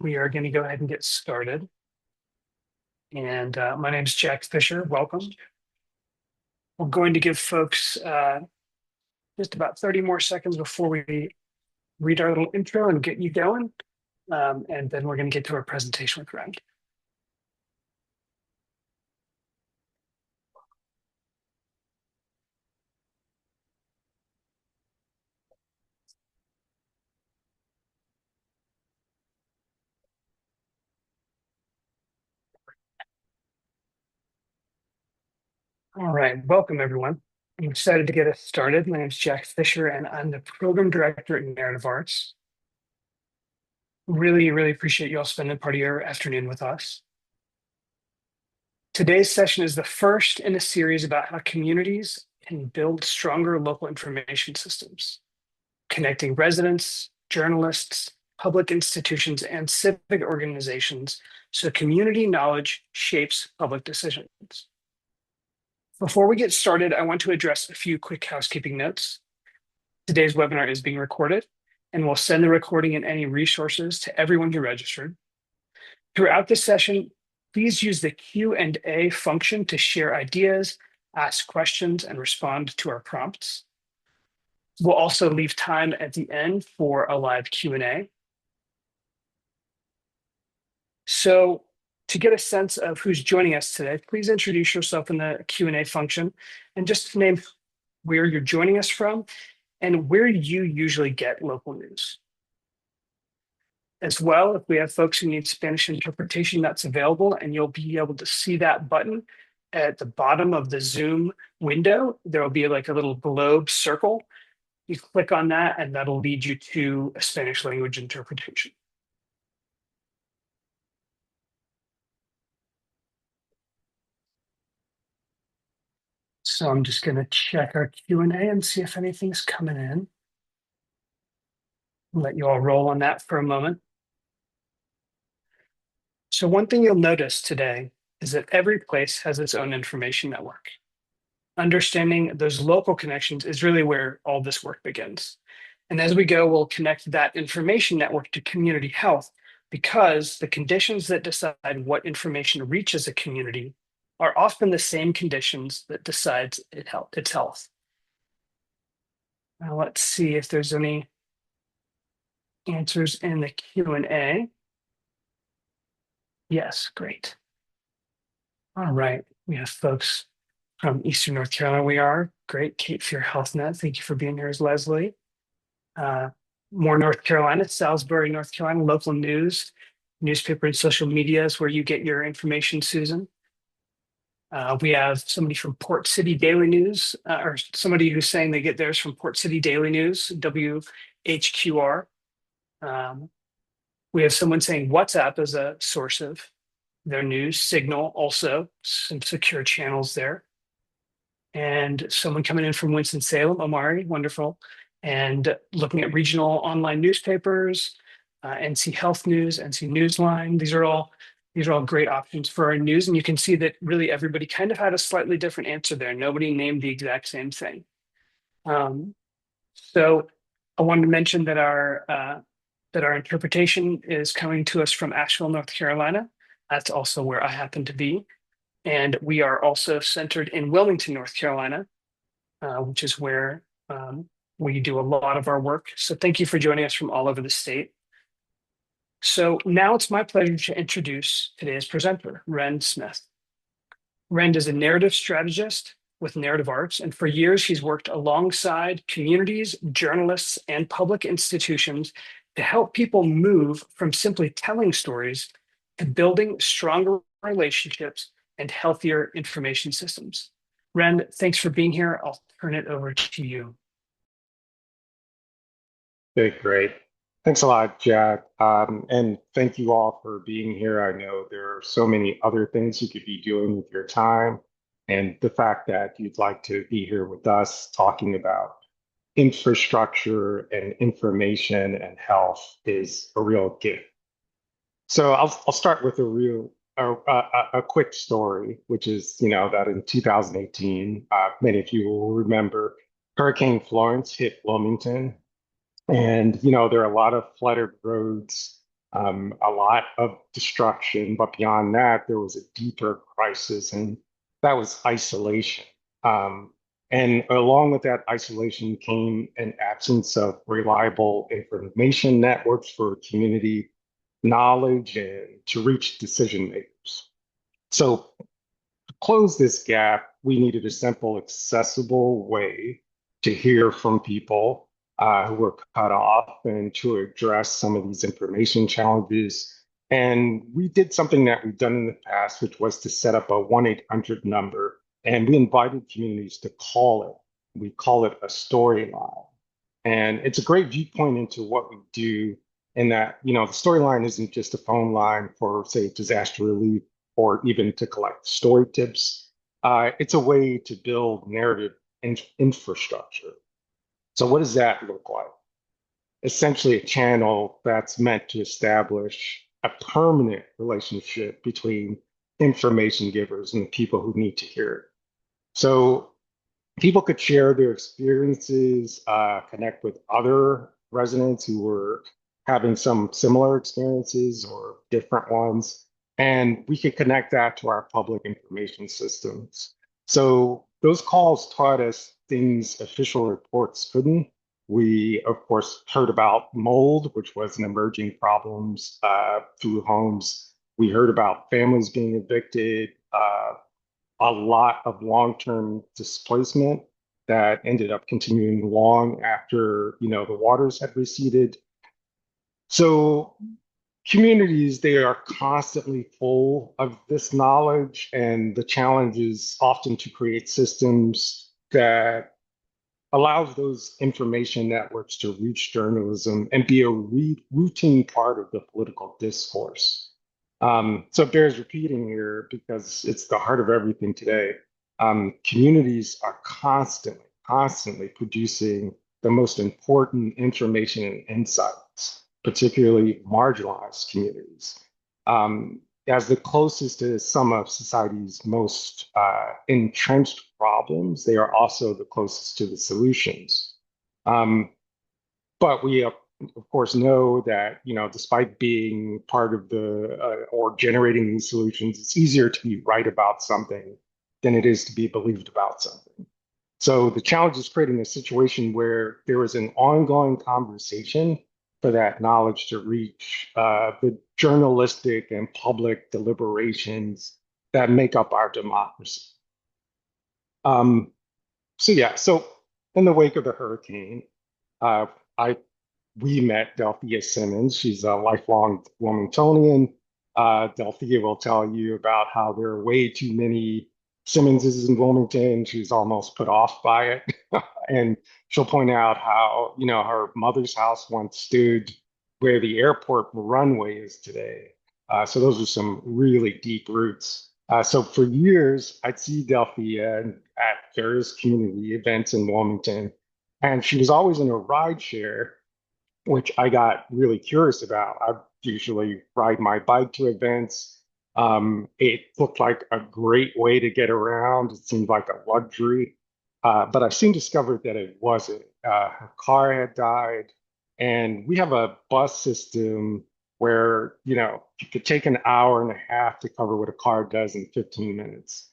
We are going to go ahead and get started. And my name is Jack Fisher. Welcome. We're going to give folks just about 30 more seconds before we read our little intro and get you going. And then we're going to get to our presentation with Rend. All right, welcome everyone. I'm excited to get us started. My name is Jack Fisher, and I'm the program director at Narrative Arts. Really appreciate you all spending part of your afternoon with us. Today's session is the first in a series about how communities can build stronger local information systems, connecting residents, journalists, public institutions, and civic organizations so community knowledge shapes public decisions. Before we get started, I want to address a few quick housekeeping notes. Today's webinar is being recorded, and we'll send the recording and any resources to everyone who registered. Throughout this session, please use the Q&A function to share ideas, ask questions, and respond to our prompts. We'll also leave time at the end for a live Q&A. So to get a sense of who's joining us today, please introduce yourself in the Q&A function and just name where you're joining us from and where you usually get local news. As well, if we have folks who need Spanish interpretation, that's available, and you'll be able to see that button at the bottom of the Zoom window. There will be like a little globe circle. You click on that, and that'll lead you to a Spanish language interpretation. So I'm just going to check our Q&A and see if anything's coming in. Let you all roll on that for a moment. So one thing you'll notice today is that every place has its own information network. Understanding those local connections is really where all this work begins. And as we go, we'll connect that information network to community health because the conditions that decide what information reaches a community are often the same conditions that decides its health. Now let's see if there's any answers in the Q&A. Yes, great. All right, we have folks from Eastern North Carolina. We are great. Cape Fear Health Net. Thank you for being here, as Leslie. More North Carolina, Salisbury, North Carolina, local news, newspaper and social media is where you get your information, Susan. We have somebody from Port City Daily News, or somebody who's saying they get theirs from Port City Daily News, WHQR. We have someone saying WhatsApp is a source of their news, Signal also, some secure channels there. And someone coming in from Winston-Salem, Omari, wonderful. And looking at regional online newspapers, NC Health News, NC Newsline. These are all great options for our news. And you can see that really everybody kind of had a slightly different answer there. Nobody named the exact same thing. So I wanted to mention that our interpretation is coming to us from Asheville, North Carolina. That's also where I happen to be. And we are also centered in Wilmington, North Carolina, which is where we do a lot of our work. So thank you for joining us from all over the state. So now it's my pleasure to introduce today's presenter, Rend Smith. Rend is a narrative strategist with Narrative Arts, and for years he's worked alongside communities, journalists, and public institutions to help people move from simply telling stories to building stronger relationships and healthier information systems. Rend, thanks for being here. I'll turn it over to you. Okay, great. Thanks a lot, Jack. And thank you all for being here. I know there are so many other things you could be doing with your time. And the fact that you'd like to be here with us talking about infrastructure and information and health is a real gift. So I'll start with a quick story, which is, that in 2018, many of you will remember Hurricane Florence hit Wilmington. And, there are a lot of flooded roads a lot of destruction, but beyond that, there was a deeper crisis, and that was isolation. Um, and along with that isolation came an absence of reliable information networks for community knowledge and to reach decision makers. So close this gap, we needed a simple, accessible way to hear from people who were cut off and to address some of these information challenges. And we did something that we've done in the past, which was to set up a 1-800 number, and we invited communities to call it. We call it a storyline. And it's a great viewpoint into what we do in that, the storyline isn't just a phone line for, say, disaster relief or even to collect story tips. It's a way to build narrative infrastructure. So, what does that look like? Essentially, a channel that's meant to establish a permanent relationship between information givers and the people who need to hear it. So, people could share their experiences, connect with other residents who were having some similar experiences or different ones, and we could connect that to our public information systems. So those calls taught us things official reports couldn't. We, of course, heard about mold, which was an emerging problem through homes. We heard about families being evicted, a lot of long-term displacement that ended up continuing long after, the waters had receded. So communities, they are constantly full of this knowledge, and the challenge is often to create systems that allows those information networks to reach journalism and be a routine part of the political discourse. So it bears repeating here because it's the heart of everything today. Communities are constantly producing the most important information and insights, particularly marginalized communities. As the closest to some of society's most entrenched problems, they are also the closest to the solutions. Um, but we, of course, know that, despite being part of the or generating these solutions, it's easier to be right about something than it is to be believed about something. So the challenge is creating a situation where there is an ongoing conversation for that knowledge to reach the journalistic and public deliberations that make up our democracy. Um, so in the wake of the hurricane, uh, I we met Delphia Simmons. She's a lifelong Wilmingtonian. Delphia will tell you about how there are way too many Simmonses in Wilmington. She's almost put off by it. And she'll point out how, her mother's house once stood where the airport runway is today. So those are some really deep roots. So for years, I'd see Delphia at various community events in Wilmington, and she was always in a ride share, which I got really curious about. I usually ride my bike to events. It looked like a great way to get around. It seemed like a luxury. But I soon discovered that it wasn't. Her car had died, and we have a bus system where, you could take an hour and a half to cover what a car does in 15 minutes.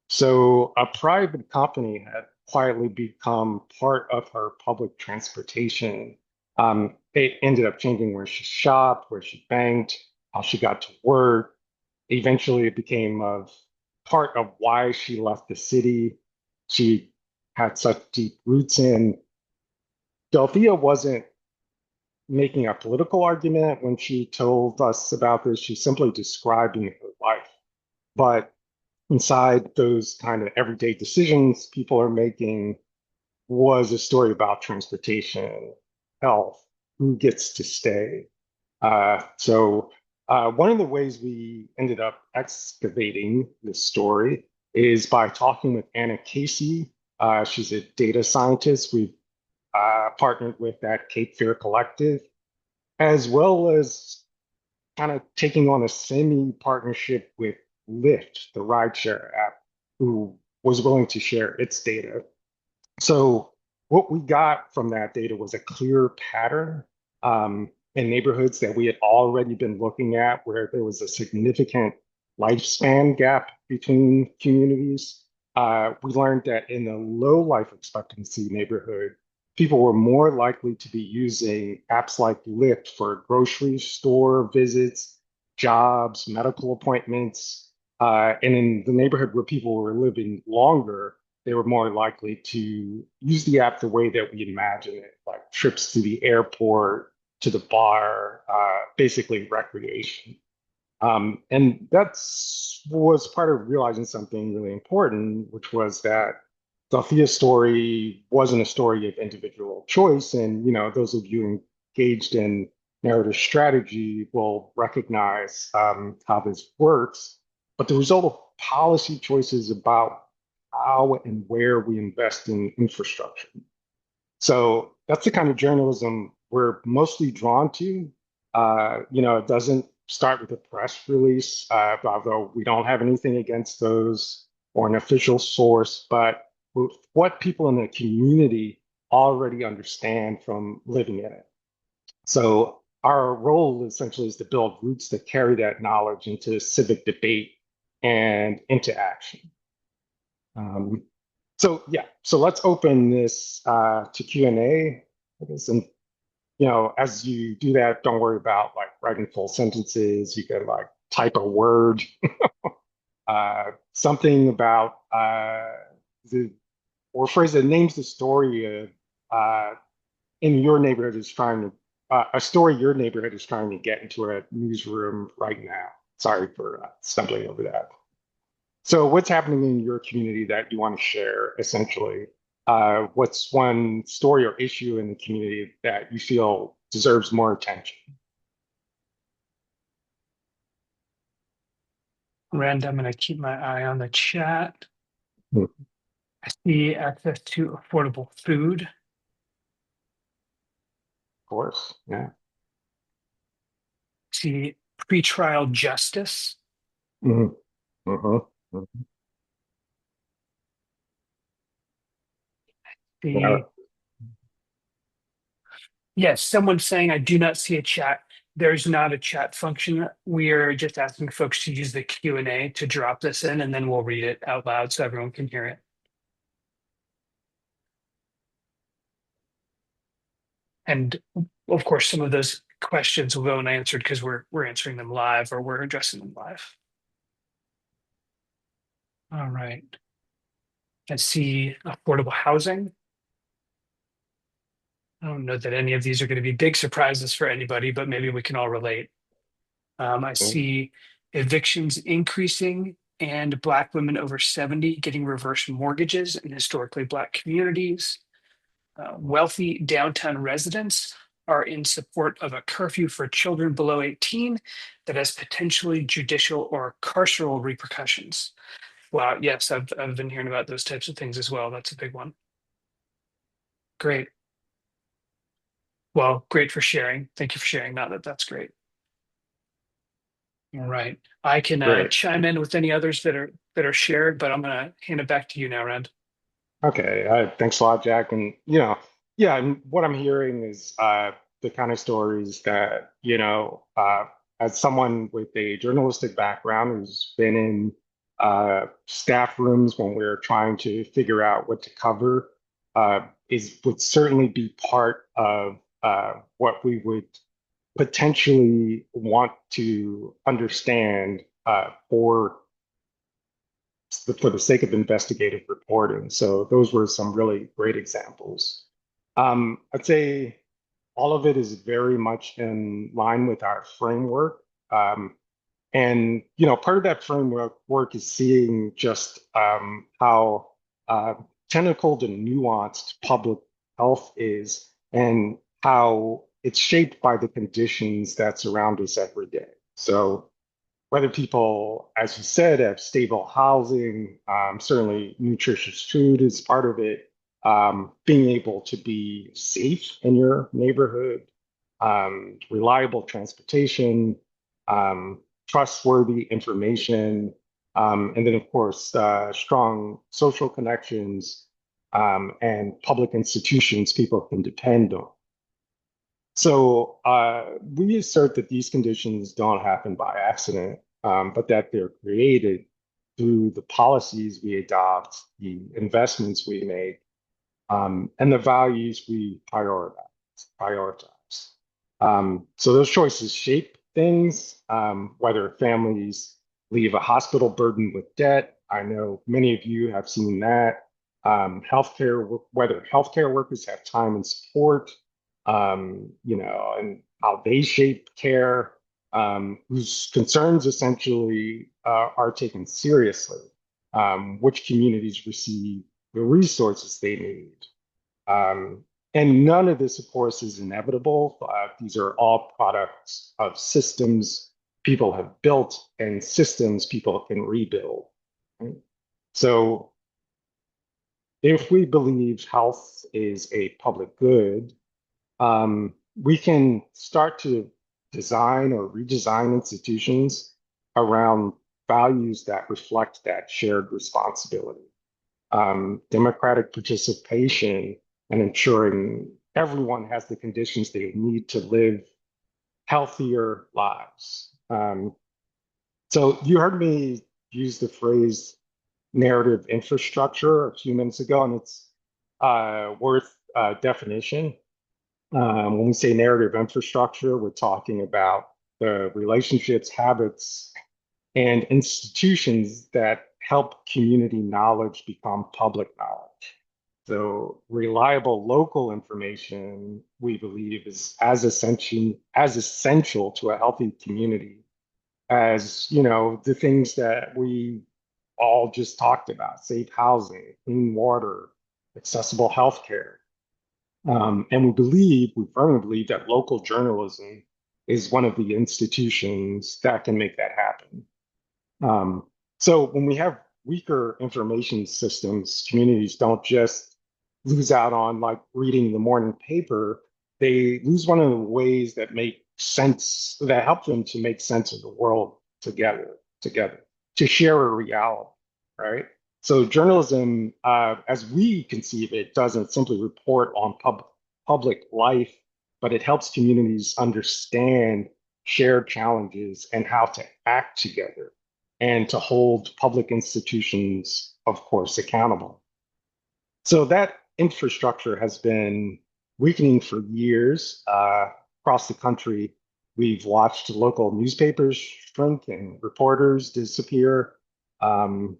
So a private company had quietly become part of her public transportation. It ended up changing where she shopped, where she banked, how she got to work. Eventually, it became a part of why she left the city. She had such deep roots in. Delphia wasn't making a political argument when she told us about this. She's simply describing her life. But inside those kind of everyday decisions people are making was a story about transportation, health, who gets to stay. One of the ways we ended up excavating this story is by talking with Anna Casey. She's a data scientist. We've partnered with that Cape Fear Collective, as well as kind of taking on a semi partnership with Lyft, the rideshare app, who was willing to share its data. So what we got from that data was a clear pattern. in neighborhoods that we had already been looking at, where there was a significant lifespan gap between communities. We learned that in a low life expectancy neighborhood, people were more likely to be using apps like Lyft for grocery store visits, jobs, medical appointments. And in the neighborhood where people were living longer, they were more likely to use the app the way that we imagine it, like trips to the airport, to the bar, basically recreation. And that's was part of realizing something really important, which was that Delphia's story wasn't a story of individual choice. And, those of you engaged in narrative strategy will recognize how this works. But the result of policy choices about how and where we invest in infrastructure. So that's the kind of journalism we're mostly drawn to. It doesn't start with a press release, although we don't have anything against those or an official source, but with what people in the community already understand from living in it. So our role essentially is to build roots that carry that knowledge into civic debate and into action. Um, so yeah, so let's open this to Q&A, I guess. And as you do that, don't worry about like writing full sentences. You can like type a word, something about the or phrase that names the story in your neighborhood is trying to a story your neighborhood is trying to get into a newsroom right now. Sorry for stumbling over that. So, what's happening in your community that you want to share, essentially? What's one story or issue in the community that you feel deserves more attention? Rand, I'm going to keep my eye on the chat. Hmm, of I see access to affordable food. course, yeah. See pretrial justice. Hmm. Hmm. Yeah. The Yes, someone's saying I do not see a chat. There's not a chat function. We are just asking folks to use the Q&A to drop this in, and then we'll read it out loud so everyone can hear it. And of course, some of those questions will go unanswered because we're answering them live or we're addressing them live. All right. I see affordable housing. I don't know that any of these are going to be big surprises for anybody, but maybe we can all relate. I see evictions increasing and Black women over 70 getting reverse mortgages in historically Black communities. Wealthy downtown residents are in support of a curfew for children below 18 that has potentially judicial or carceral repercussions. Wow, yes, I've been hearing about those types of things as well. That's a big one. Great. Well, great for sharing. Thank you for sharing. Not that that's great. All right. I can Great. chime in with any others that are shared, but I'm gonna hand it back to you now, Rand. Okay, thanks a lot, Jack. And yeah, and what I'm hearing is the kind of stories that as someone with a journalistic background who's been in staff rooms when we're trying to figure out what to cover, is would certainly be part of what we would potentially want to understand for the sake of investigative reporting. So those were some really great examples. I'd say all of it is very much in line with our framework. And part of that framework work is seeing just how tentacled and nuanced public health is, and how it's shaped by the conditions that surround us every day. So whether people, as you said, have stable housing, certainly nutritious food is part of it, being able to be safe in your neighborhood, reliable transportation, trustworthy information, and then, of course, strong social connections and public institutions people can depend on. So we assert that these conditions don't happen by accident, but that they're created through the policies we adopt, the investments we make, and the values we prioritize. So those choices shape things, whether families leave a hospital burdened with debt. I know many of you have seen that. Whether healthcare workers have time and support, and how they shape care, whose concerns essentially are taken seriously, which communities receive the resources they need. Um, and none of this, of course, is inevitable. These are all products of systems people have built and systems people can rebuild. Right? So if we believe health is a public good, we can start to design or redesign institutions around values that reflect that shared responsibility. Democratic participation and ensuring everyone has the conditions they need to live healthier lives. So you heard me use the phrase narrative infrastructure a few minutes ago, and it's worth definition. When we say narrative infrastructure, we're talking about the relationships, habits, and institutions that help community knowledge become public knowledge. So reliable local information, we believe, is as essential to a healthy community as, the things that we all just talked about: safe housing, clean water, accessible healthcare. And we firmly believe that local journalism is one of the institutions that can make that happen. Um, so when we have weaker information systems, communities don't just lose out on like reading the morning paper. They lose one of the ways that make sense, that help them to make sense of the world together, to share a reality, right? So journalism, as we conceive it, doesn't simply report on public life, but it helps communities understand shared challenges and how to act together and to hold public institutions, of course, accountable. So that infrastructure has been weakening for years across the country. We've watched local newspapers shrink and reporters disappear.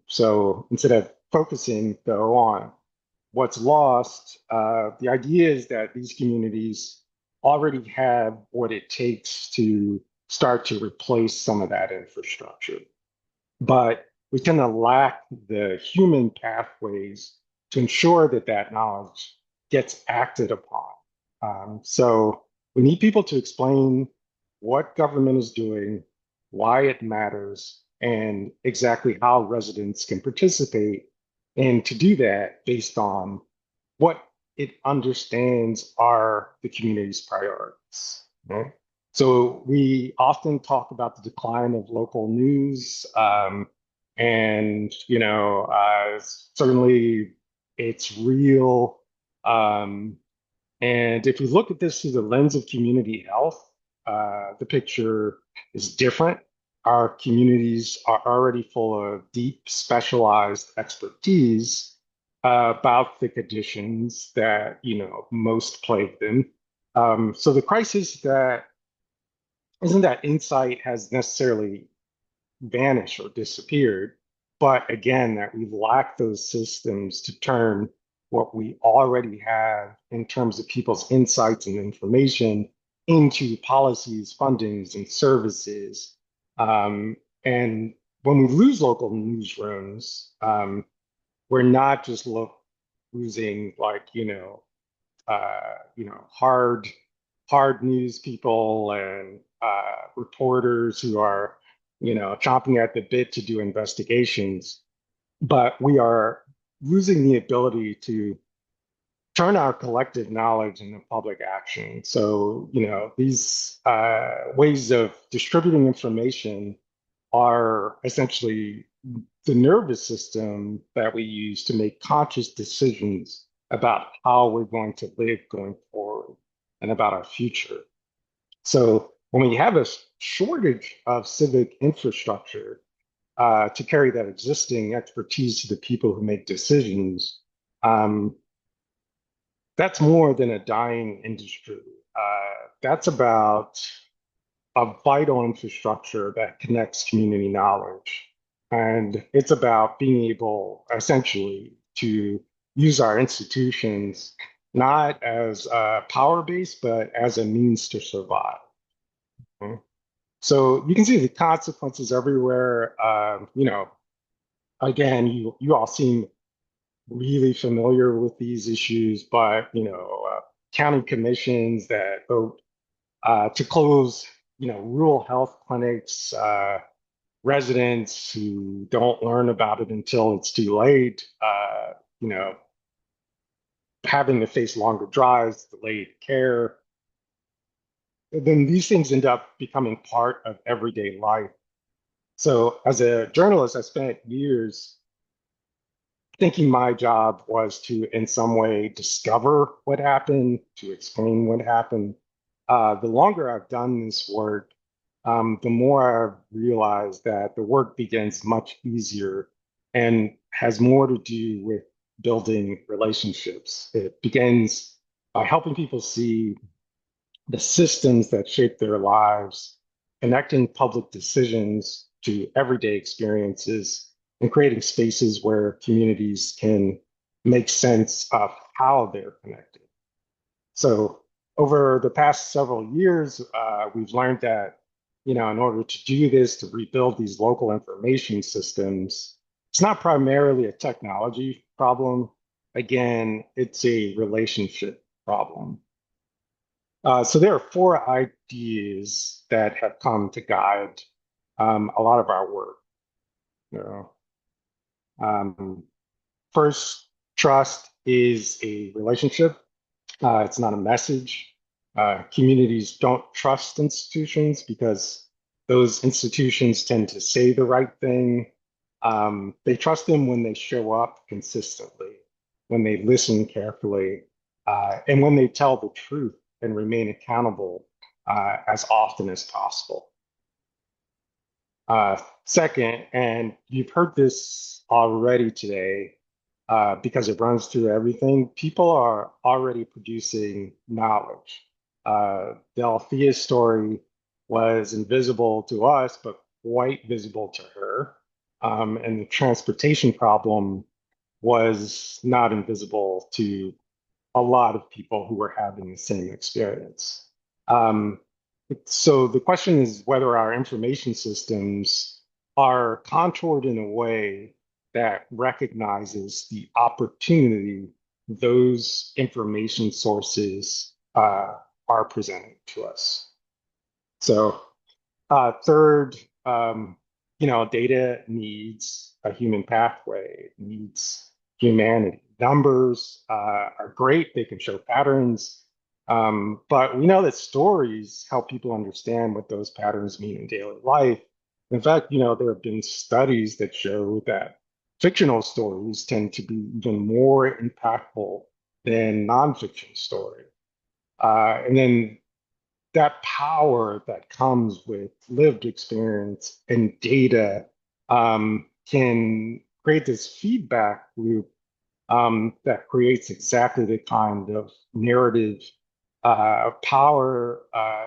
So instead of focusing, though, on what's lost, the idea is that these communities already have what it takes to start to replace some of that infrastructure, but we tend to lack the human pathways to ensure that that knowledge gets acted upon. So we need people to explain what government is doing, why it matters, and exactly how residents can participate. And to do that based on what it understands are the community's priorities. Right? So we often talk about the decline of local news, and certainly it's real. Um, and if we look at this through the lens of community health, the picture is different. Our communities are already full of deep, specialized expertise about the conditions that most plague them. So the crisis that isn't that insight has necessarily vanished or disappeared, but again, that we lack those systems to turn what we already have in terms of people's insights and information into policies, fundings, and services. And when we lose local newsrooms, we're not just losing like hard news people and reporters who are chomping at the bit to do investigations, but we are losing the ability to turn our collective knowledge into public action. So these ways of distributing information are essentially the nervous system that we use to make conscious decisions about how we're going to live going forward. and about our future. So when we have a shortage of civic infrastructure to carry that existing expertise to the people who make decisions, um, that's more than a dying industry. That's about a vital infrastructure that connects community knowledge. And it's about being able, essentially, to use our institutions not as power base, but as a means to survive. Okay? So you can see the consequences everywhere. Again, you all seem really familiar with these issues, but county commissions that vote to close, rural health clinics, residents who don't learn about it until it's too late, you know, having to face longer drives, delayed care. Then these things end up becoming part of everyday life. So as a journalist, I spent years thinking my job was to, in some way, discover what happened, to explain what happened. The longer I've done this work, the more I've realized that the work begins much easier and has more to do with building relationships. It begins by helping people see the systems that shape their lives, connecting public decisions to everyday experiences, and creating spaces where communities can make sense of how they're connected. So, over the past several years, we've learned that, in order to do this, to rebuild these local information systems, it's not primarily a technology problem. Again, it's a relationship problem. So there are four ideas that have come to guide a lot of our work. You know. Um, First, trust is a relationship. It's not a message. Communities don't trust institutions because those institutions tend to say the right thing. They trust them when they show up consistently, when they listen carefully, and when they tell the truth and remain accountable as often as possible. Second, and you've heard this already today because it runs through everything, people are already producing knowledge. The Althea story was invisible to us, but quite visible to her. And the transportation problem was not invisible to a lot of people who were having the same experience. Um, so the question is whether our information systems are contoured in a way that recognizes the opportunity those information sources are presenting to us. So third, data needs a human pathway, it needs humanity. Numbers are great, they can show patterns, but we know that stories help people understand what those patterns mean in daily life. In fact, there have been studies that show that fictional stories tend to be even more impactful than nonfiction stories. And then that power that comes with lived experience and data can create this feedback loop that creates exactly the kind of narrative power,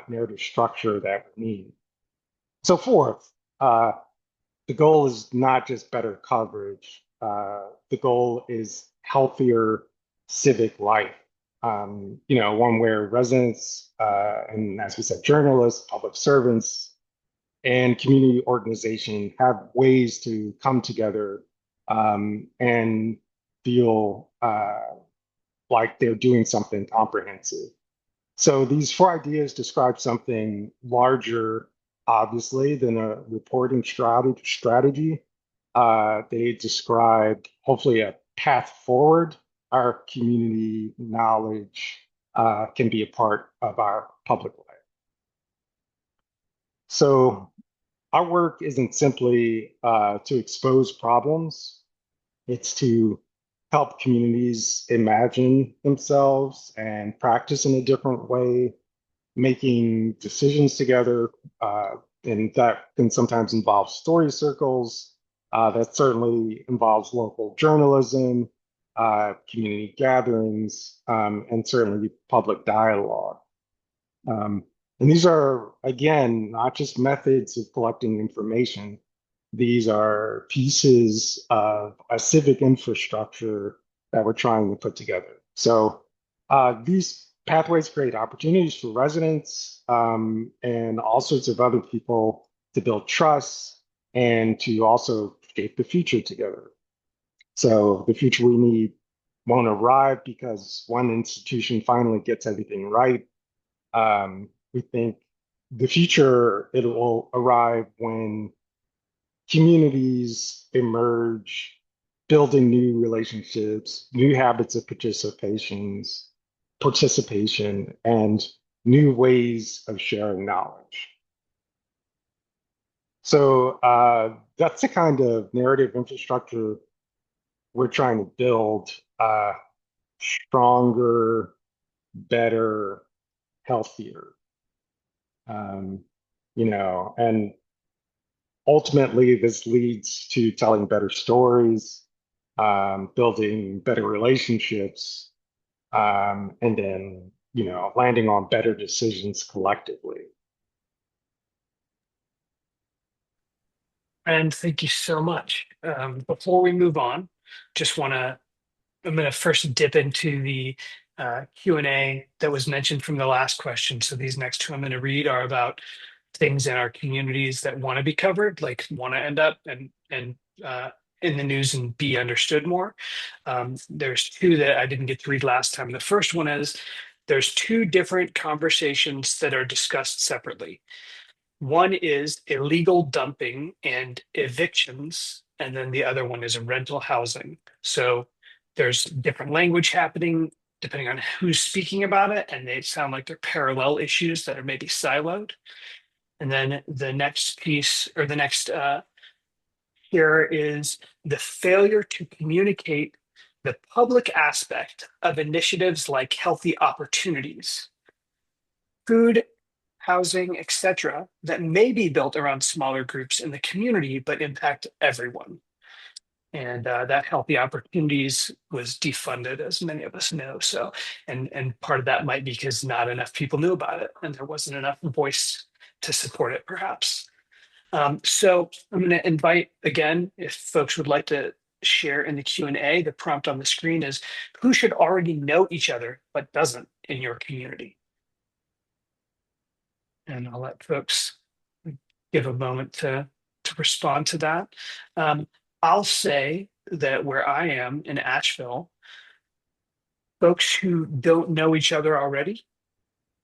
narrative structure that we need. So, fourth, the goal is not just better coverage, the goal is healthier civic life. One where residents and, as we said, journalists, public servants, and community organization have ways to come together and feel like they're doing something comprehensive. So these four ideas describe something larger, obviously, than a reporting strategy. They describe, hopefully, a path forward. Our community knowledge can be a part of our public life. So our work isn't simply to expose problems, it's to help communities imagine themselves and practice in a different way, making decisions together. Uh, and that can sometimes involve story circles. That certainly involves local journalism, community gatherings, and certainly public dialogue. Um, and these are, again, not just methods of collecting information. These are pieces of a civic infrastructure that we're trying to put together. So these pathways create opportunities for residents and all sorts of other people to build trust and to also shape the future together. So the future we need won't arrive because one institution finally gets everything right. We think the future, it will arrive when communities emerge, building new relationships, new habits of participation, and new ways of sharing knowledge. So that's the kind of narrative infrastructure we're trying to build, stronger, better, healthier. Um, and ultimately, this leads to telling better stories, building better relationships, and then, landing on better decisions collectively. And thank you so much. Before we move on, just want to I'm going to first dip into the Q&A that was mentioned from the last question. So these next two I'm going to read are about things in our communities that want to be covered, like want to end up and in the news and be understood more. There's two that I didn't get to read last time. The first one is there's two different conversations that are discussed separately. One is illegal dumping and evictions, and then the other one is rental housing. So there's different language happening depending on who's speaking about it, and they sound like they're parallel issues that are maybe siloed. And then the next piece or the next here is the failure to communicate the public aspect of initiatives like healthy opportunities, food, housing, etc., that may be built around smaller groups in the community but impact everyone. And that healthy opportunities was defunded, as many of us know. So, and part of that might be because not enough people knew about it, and there wasn't enough voice to support it, perhaps. So I'm going to invite again, if folks would like to share in the Q&A, the prompt on the screen is who should already know each other but doesn't in your community? And I'll let folks give a moment to respond to that. Um, I'll say that where I am in Asheville, folks who don't know each other already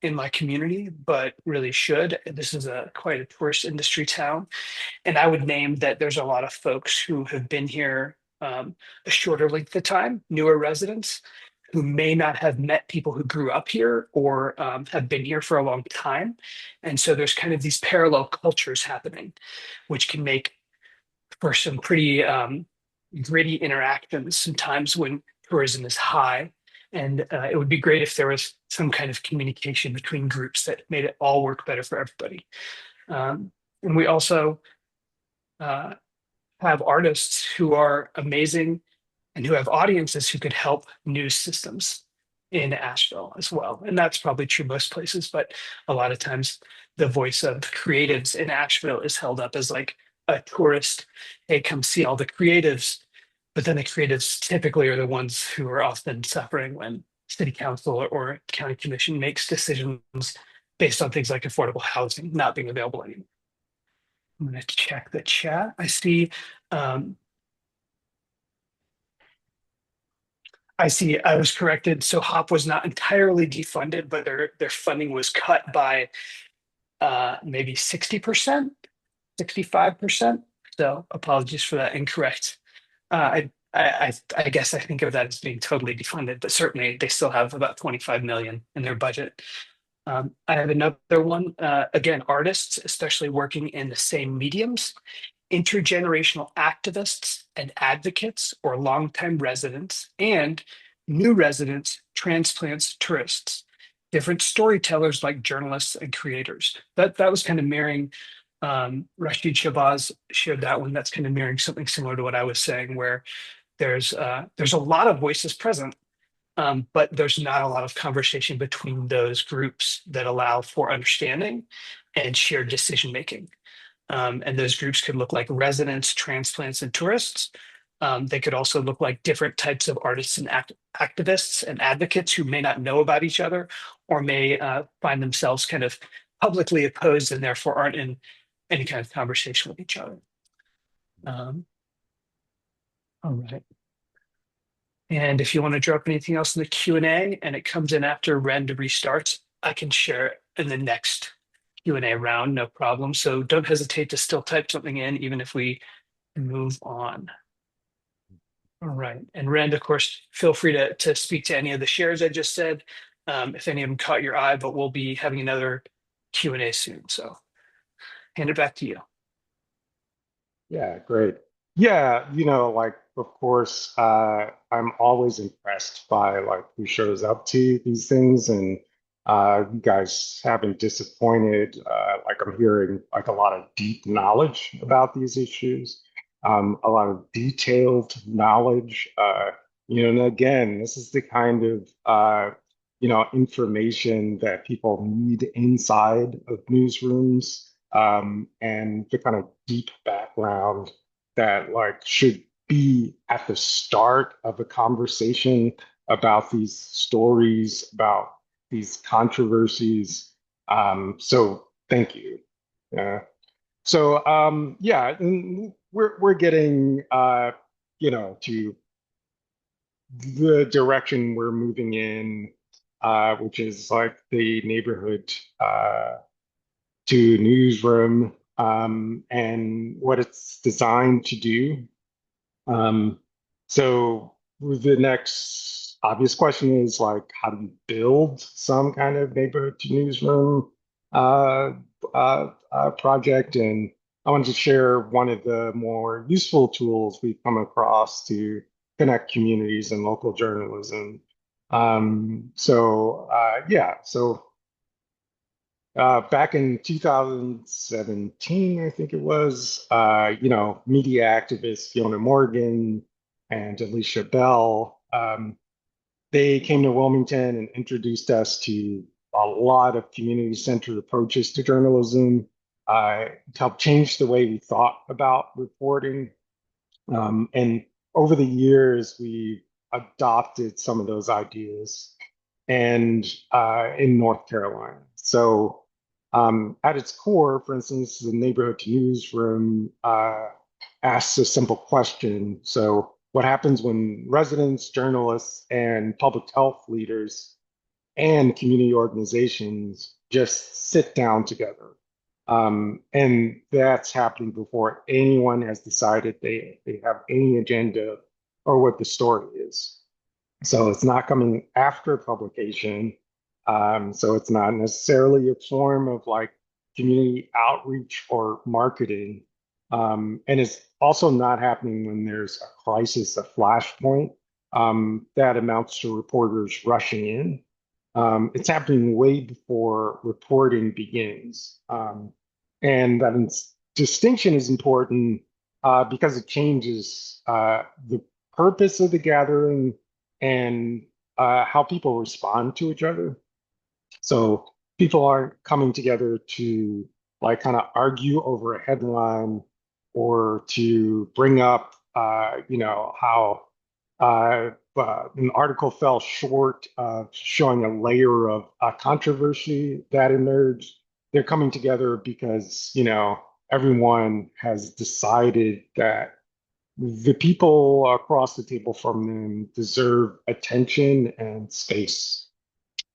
in my community, but really should. This is a quite a tourist industry town, and I would name that there's a lot of folks who have been here a shorter length of time, newer residents who may not have met people who grew up here or have been here for a long time. And so there's kind of these parallel cultures happening, which can make for some pretty gritty interactions sometimes when tourism is high. And it would be great if there was some kind of communication between groups that made it all work better for everybody. And we also uh, have artists who are amazing and who have audiences who could help news systems in Asheville as well. And that's probably true most places, but a lot of times the voice of creatives in Asheville is held up as like a tourist, hey, come see all the creatives. But then the creatives typically are the ones who are often suffering when city council or county commission makes decisions based on things like affordable housing not being available anymore. I'm going to check the chat. Um, I see. I was corrected. So HOP was not entirely defunded, but their funding was cut by maybe 60%, 65%. So apologies for that incorrect. I guess I think of that as being totally defunded, but certainly they still have about 25 million in their budget. I have another one. Again, artists, especially working in the same mediums intergenerational activists and advocates or longtime residents, and new residents, transplants, tourists, different storytellers like journalists and creators. That was kind of mirroring Rashid Shabazz shared that one. That's kind of mirroring something similar to what I was saying, where there's a lot of voices present, but there's not a lot of conversation between those groups that allow for understanding and shared decision making. And those groups could look like residents, transplants, and tourists. They could also look like different types of artists and activists and advocates who may not know about each other or may find themselves kind of publicly opposed and therefore aren't in any kind of conversation with each other. Um, all right. And if you want to drop anything else in the Q&A and it comes in after Rend restarts, I can share it in the next Q&A round, no problem. So don't hesitate to still type something in, even if we move on. All right. And Rend, of course, feel free to speak to any of the shares I just said, if any of them caught your eye, but we'll be having another Q&A soon. So hand it back to you. Yeah, great. Yeah, like of course, I'm always impressed by like who shows up to these things, and you guys haven't disappointed. Like I'm hearing like a lot of deep knowledge about these issues, a lot of detailed knowledge. And again, this is the kind of information that people need inside of newsrooms, and the kind of deep background that like should be at the start of a conversation about these stories, about these controversies. So thank you. Uh, yeah, and we're getting to the direction we're moving in, which is like the neighborhood to Newsroom, and what it's designed to do. Um, so the next obvious question is like, how do you build some kind of neighborhood to Newsroom uh, project? And I wanted to share one of the more useful tools we've come across to connect communities and local journalism. Yeah, so back in 2017, I think it was, media activists Fiona Morgan and Alicia Bell, they came to Wilmington and introduced us to a lot of community-centered approaches to journalism, to help change the way we thought about reporting. And over the years, we adopted some of those ideas and in North Carolina. So at its core, for instance, the neighborhood to newsroom asks a simple question. So what happens when residents, journalists, and public health leaders and community organizations just sit down together? And that's happening before anyone has decided they have any agenda or what the story is. So it's not coming after publication. So it's not necessarily a form of like community outreach or marketing. And it's also not happening when there's a crisis, a flashpoint, that amounts to reporters rushing in. It's happening way before reporting begins. And that distinction is important because it changes the purpose of the gathering and how people respond to each other. So people aren't coming together to like kind of argue over a headline or to bring up, how an article fell short of showing a layer of controversy that emerged. They're coming together because, everyone has decided that the people across the table from them deserve attention and space.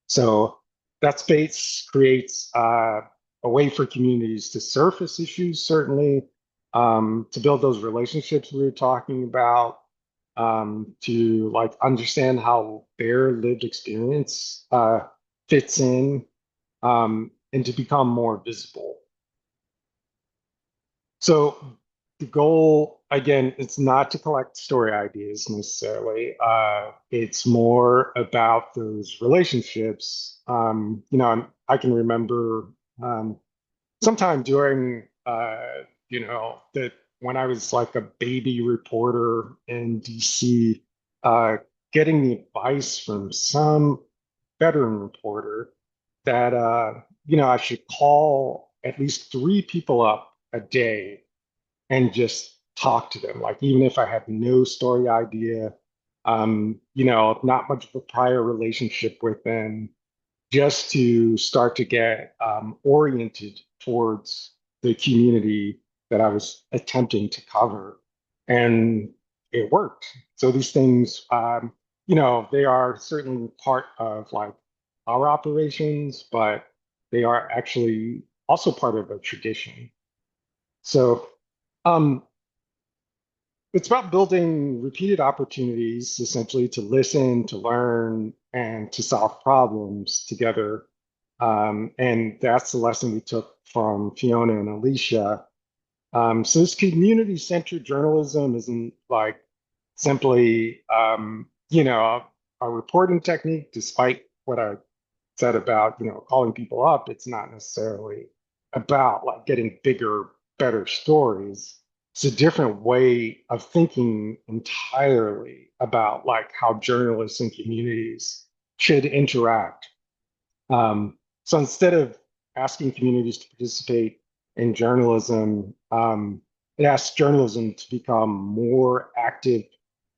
So that space creates a way for communities to surface issues, certainly, to build those relationships we were talking about, to like understand how their lived experience fits in, and to become more visible. So the goal, again, it's not to collect story ideas necessarily. It's more about those relationships. I can remember um, sometime during, that when I was like a baby reporter in DC, uh, getting the advice from some veteran reporter that, I should call at least three people up a day and just talk to them. Like, even if I had no story idea, not much of a prior relationship with them, just to start to get oriented towards the community that I was attempting to cover. And it worked. So these things, they are certainly part of like our operations, but they are actually also part of a tradition. So um, it's about building repeated opportunities, essentially, to listen, to learn, and to solve problems together. And that's the lesson we took from Fiona and Alicia. So this community-centered journalism isn't like simply, a reporting technique, despite what I said about, calling people up. It's not necessarily about like getting bigger, better stories. It's a different way of thinking entirely about like how journalists and communities should interact. So instead of asking communities to participate in journalism, it asks journalism to become more active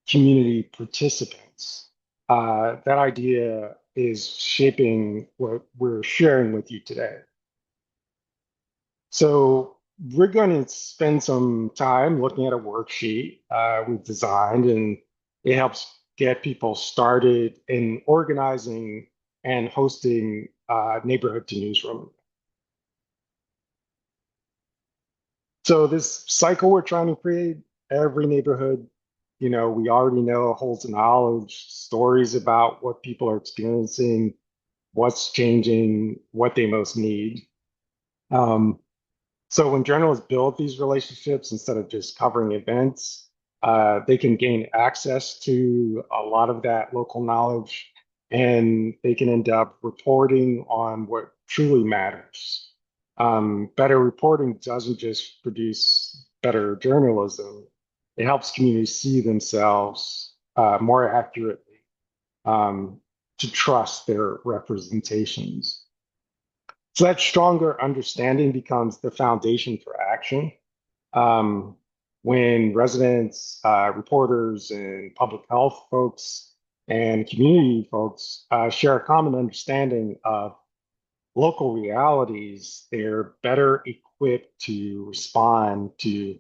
community participants. That idea is shaping what we're sharing with you today. So we're going to spend some time looking at a worksheet we've designed, and it helps get people started in organizing and hosting neighborhood to newsroom. So this cycle we're trying to create, every neighborhood, we already know holds knowledge, stories about what people are experiencing, what's changing, what they most need. Um, So when journalists build these relationships instead of just covering events, they can gain access to a lot of that local knowledge, and they can end up reporting on what truly matters. Better reporting doesn't just produce better journalism, it helps communities see themselves more accurately, um, to trust their representations. So that stronger understanding becomes the foundation for action. Um, when residents, reporters, and public health folks and community folks share a common understanding of local realities, they're better equipped to respond to,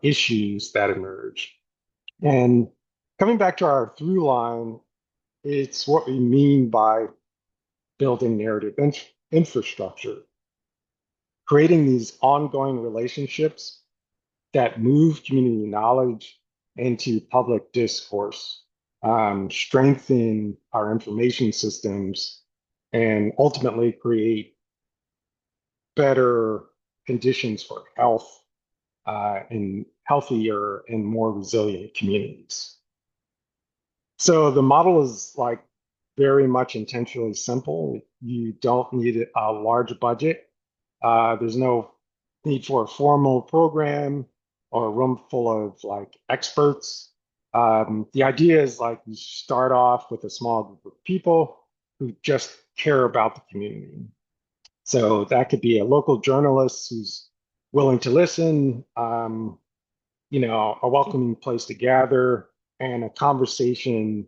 issues that emerge. And coming back to our through line, it's what we mean by building narrative infrastructure, creating these ongoing relationships that move community knowledge into public discourse, strengthen our information systems, and ultimately create better conditions for health and healthier and more resilient communities. So the model is like very much intentionally simple. You don't need a large budget. There's no need for a formal program or a room full of like experts. The idea is like you start off with a small group of people who just care about the community. So that could be a local journalist who's willing to listen, a welcoming place to gather, and a conversation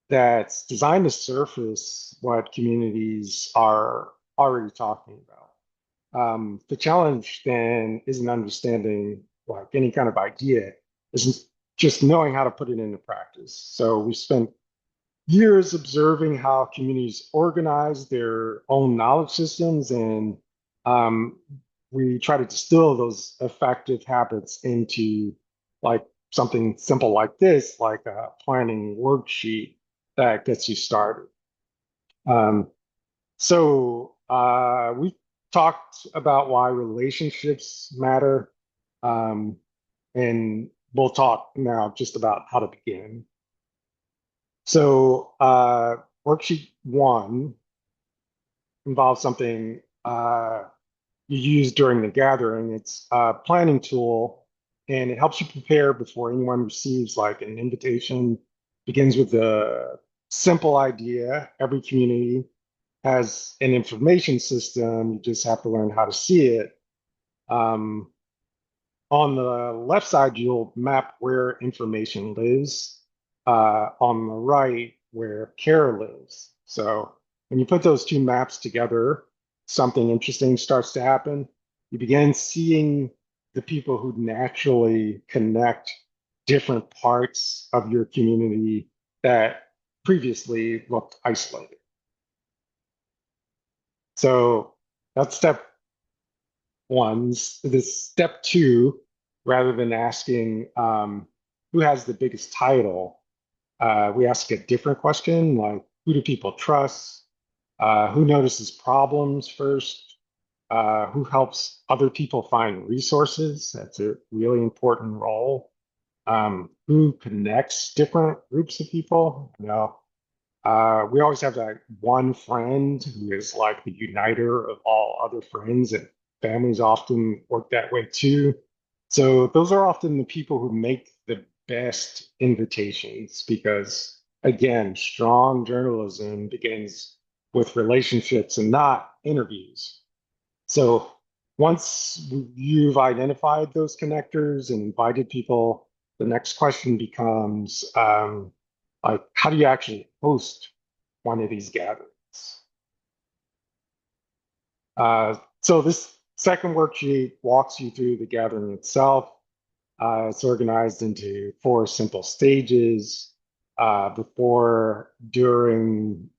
that's designed to surface what communities are already talking about. The challenge then isn't understanding like any kind of idea, isn't just knowing how to put it into practice. So we spent years observing how communities organize their own knowledge systems, and um, we try to distill those effective habits into like something simple like this, like a planning worksheet that gets you started. Um, we talked about why relationships matter. Um, and we'll talk now just about how to begin. So, worksheet one involves something you use during the gathering. It's a planning tool, and it helps you prepare before anyone receives like an invitation. Begins with a simple idea. Every community has an information system. You just have to learn how to see it. Um, on the left side, you'll map where information lives. On the right, where care lives. So when you put those two maps together, something interesting starts to happen. You begin seeing the people who naturally connect different parts of your community that previously looked isolated. So that's step one. This step two, rather than asking who has the biggest title, we ask a different question like who do people trust? Who notices problems first? Who helps other people find resources? That's a really important role. Who connects different groups of people? We always have that one friend who is like the uniter of all other friends, and families often work that way too. So those are often the people who make the best invitations because, again, strong journalism begins with relationships and not interviews. So once you've identified those connectors and invited people, the next question becomes like, how do you actually host one of these gatherings? So this second worksheet walks you through the gathering itself. It's organized into four simple stages: before, during,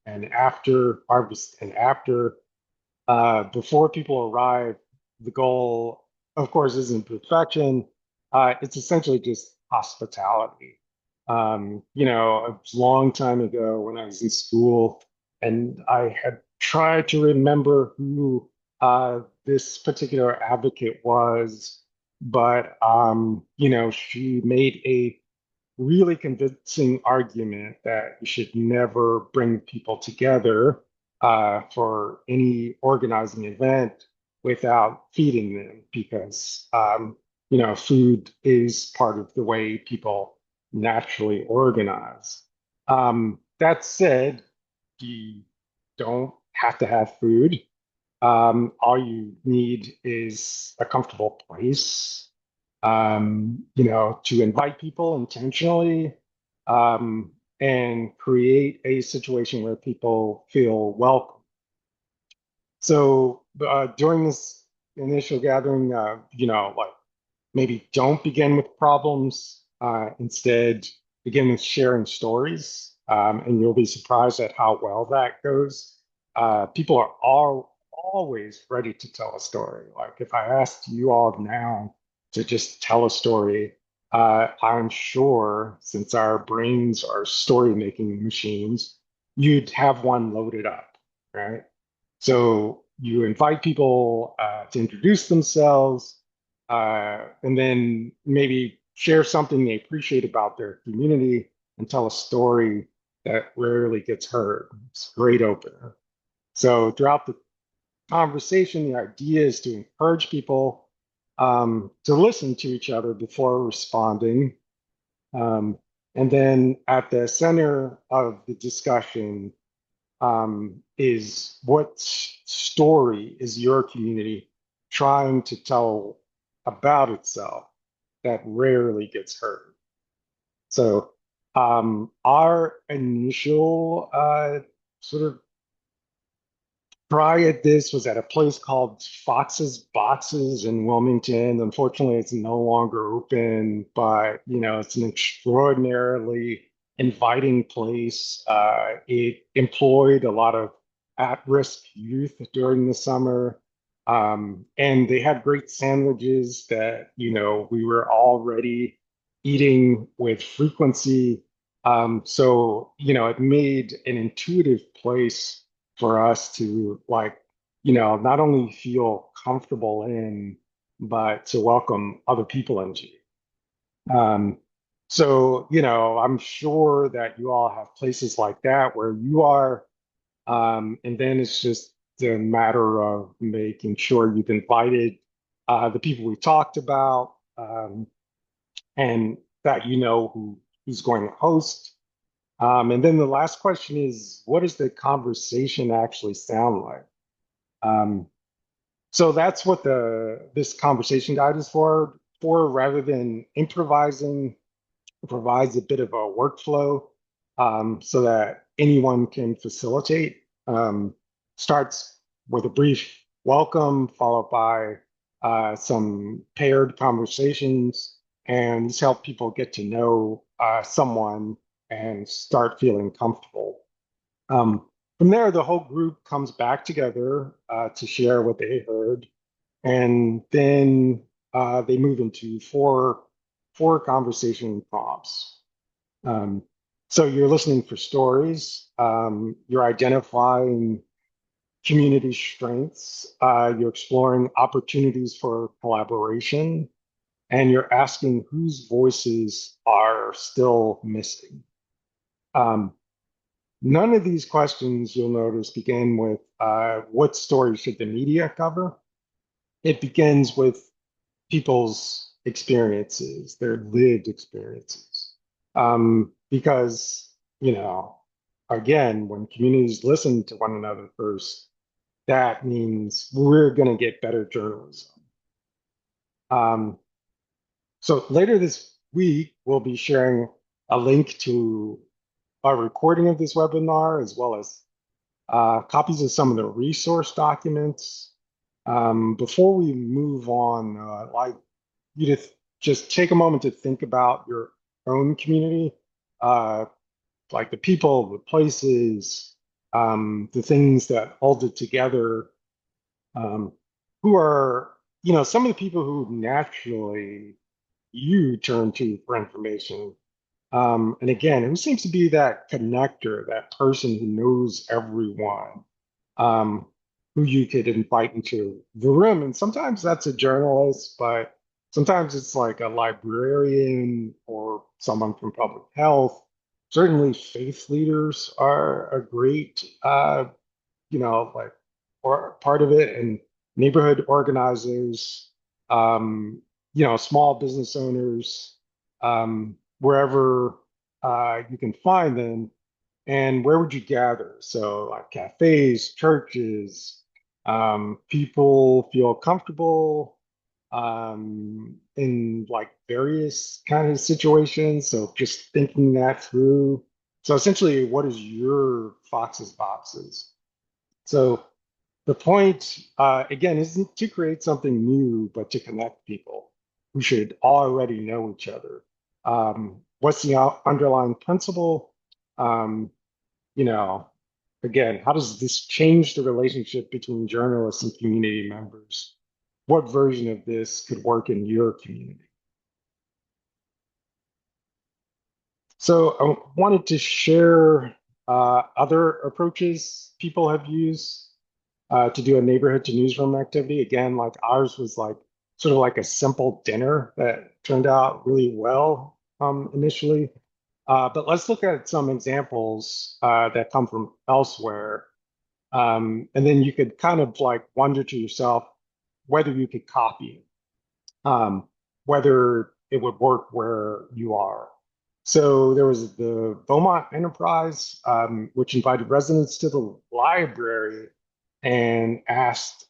and after, harvest and after. Before people arrive, the goal, of course, isn't perfection. It's essentially just hospitality. A long time ago when I was in school, and I had tried to remember who this particular advocate was, but she made a really convincing argument that you should never bring people together for any organizing event without feeding them because food is part of the way people naturally organize. That said, you don't have to have food. All you need is a comfortable place, to invite people intentionally, and create a situation where people feel welcome. So during this initial gathering, like maybe don't begin with problems. Instead, begin with sharing stories, and you'll be surprised at how well that goes. People are always ready to tell a story. Like if I asked you all now to just tell a story, I'm sure since our brains are story making machines, you'd have one loaded up, right? So you invite people to introduce themselves, and then maybe share something they appreciate about their community and tell a story that rarely gets heard. It's a great opener. So throughout the conversation, the idea is to encourage people to listen to each other before responding. Um, and then at the center of the discussion is what story is your community trying to tell about itself that rarely gets heard. So our initial sort of try at this was at a place called Fox's Boxes in Wilmington. Unfortunately, it's no longer open, but it's an extraordinarily inviting place. It employed a lot of at-risk youth during the summer. And they had great sandwiches that, we were already eating with frequency. So it made an intuitive place for us to like, not only feel comfortable in, but to welcome other people into you. So, I'm sure that you all have places like that where you are. And then it's just a matter of making sure you've invited the people we talked about, and that who's going to host. And then the last question is, what does the conversation actually sound like? Um, so that's what this conversation guide is for rather than improvising. It provides a bit of a workflow, so that anyone can facilitate. Starts with a brief welcome, followed by some paired conversations, and just help people get to know someone and start feeling comfortable. From there, the whole group comes back together to share what they heard, and then they move into four conversation prompts. Um, so you're listening for stories, you're identifying community strengths, you're exploring opportunities for collaboration, and you're asking whose voices are still missing. Um, None of these questions, you'll notice, begin with what story should the media cover? It begins with people's experiences, their lived experiences. Because, again, when communities listen to one another first, that means we're going to get better journalism. Um, so later this week, we'll be sharing a link to a recording of this webinar, as well as copies of some of the resource documents. Before we move on, I'd like you to just take a moment to think about your own community, uh, like the people, the places, the things that hold it together. Um, who are, some of the people who naturally you turn to for information. And again, who seems to be that connector, that person who knows everyone, um, who you could invite into the room. And sometimes that's a journalist, but sometimes it's like a librarian or someone from public health. Certainly, faith leaders are a great, like, or part of it, and neighborhood organizers, small business owners, wherever you can find them. And where would you gather? So, like cafes, churches, people feel comfortable in like various kind of situations. So, just thinking that through. So, essentially, what is your Fox's boxes? So, the point, again, isn't to create something new, but to connect people who should already know each other. What's the underlying principle? Um, you know, Again, how does this change the relationship between journalists and community members? What version of this could work in your community? So I wanted to share other approaches people have used to do a neighborhood to newsroom activity. Again, like ours was like sort of like a simple dinner that turned out really well initially. But let's look at some examples that come from elsewhere. And then you could kind of like wonder to yourself whether you could copy it, whether it would work where you are. So there was the Beaumont Enterprise, which invited residents to the library and asked,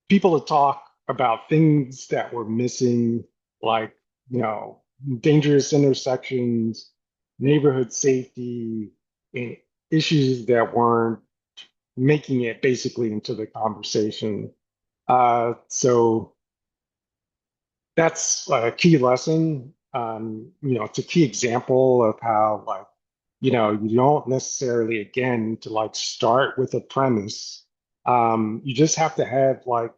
people to talk about things that were missing, like, you know, dangerous intersections, neighborhood safety, and issues that weren't making it basically into the conversation. So that's a key lesson. It's a key example of how, like, you don't necessarily, again, to like start with a premise. You just have to have like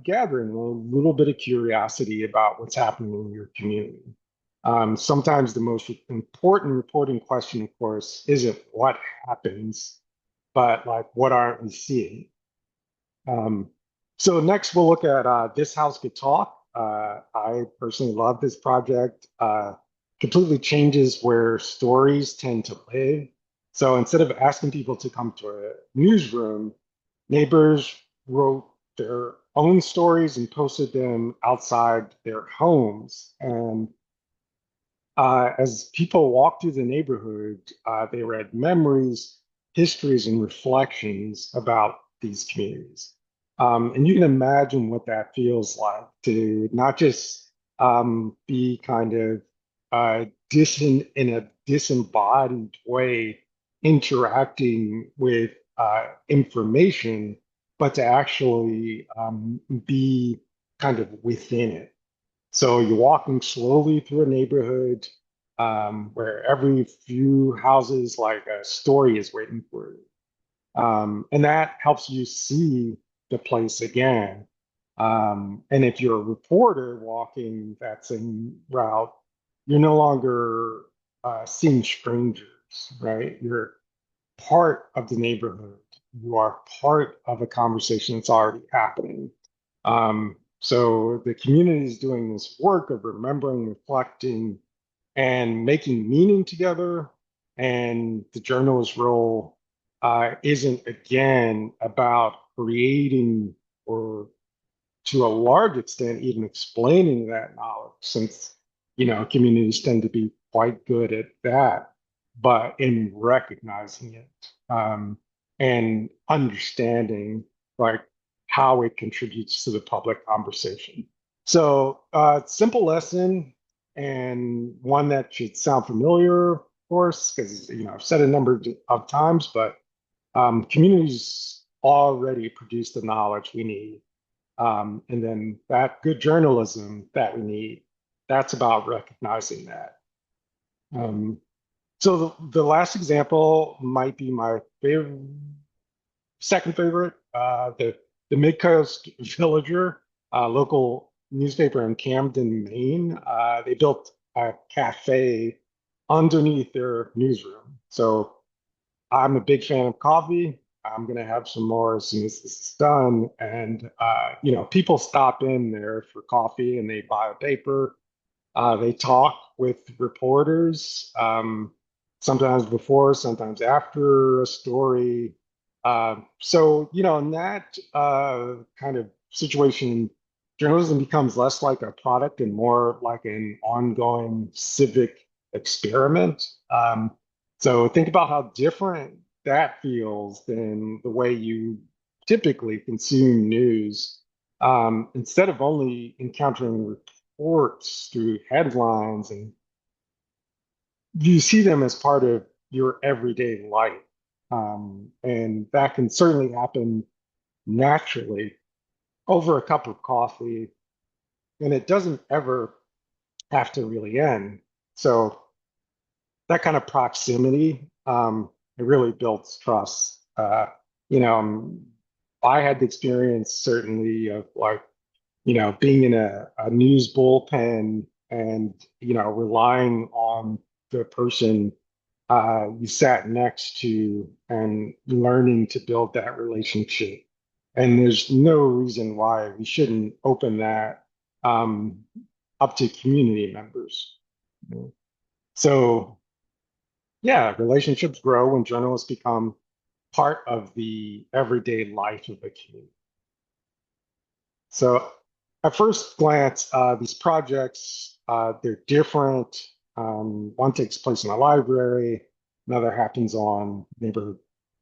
gathering a little bit of curiosity about what's happening in your community. Sometimes the most important reporting question, of course, isn't what happens, but like what aren't we seeing? Um, So next we'll look at This House Could Talk. I personally love this project. Completely changes where stories tend to live. So instead of asking people to come to a newsroom, neighbors wrote their own stories and posted them outside their homes. And as people walked through the neighborhood, they read memories, histories, and reflections about these communities. And you can imagine what that feels like to not just be kind of in a disembodied way interacting with information, but to actually be kind of within it. So you're walking slowly through a neighborhood where every few houses, like a story is waiting for you. And that helps you see the place again. And if you're a reporter walking that same route, you're no longer seeing strangers, right? You're part of the neighborhood. You are part of a conversation that's already happening. So the community is doing this work of remembering, reflecting, and making meaning together. And the journalist's role isn't again about creating or to a large extent even explaining that knowledge, since communities tend to be quite good at that, but in recognizing it and understanding like how it contributes to the public conversation. So simple lesson, and one that should sound familiar, of course, because I've said a number of times, but communities already produce the knowledge we need, and then that good journalism that we need, that's about recognizing that. Um, so the last example might be my favorite, second favorite, the Midcoast Villager, local newspaper in Camden, Maine. They built a cafe underneath their newsroom. So I'm a big fan of coffee. I'm gonna have some more as soon as this is done. And people stop in there for coffee and they buy a paper. They talk with reporters, sometimes before, sometimes after a story. So in that kind of situation, journalism becomes less like a product and more like an ongoing civic experiment. So think about how different that feels than the way you typically consume news. Instead of only encountering reports through headlines, and you see them as part of your everyday life. And that can certainly happen naturally over a cup of coffee, and it doesn't ever have to really end. So that kind of proximity, it really builds trust. You know, I had the experience certainly of like, being in a news bullpen and, relying on the person you sat next to and learning to build that relationship. And there's no reason why we shouldn't open that um, up to community members. So, yeah, relationships grow when journalists become part of the everyday life of the community. So at first glance, these projects, they're different. One takes place in a library, another happens on neighborhood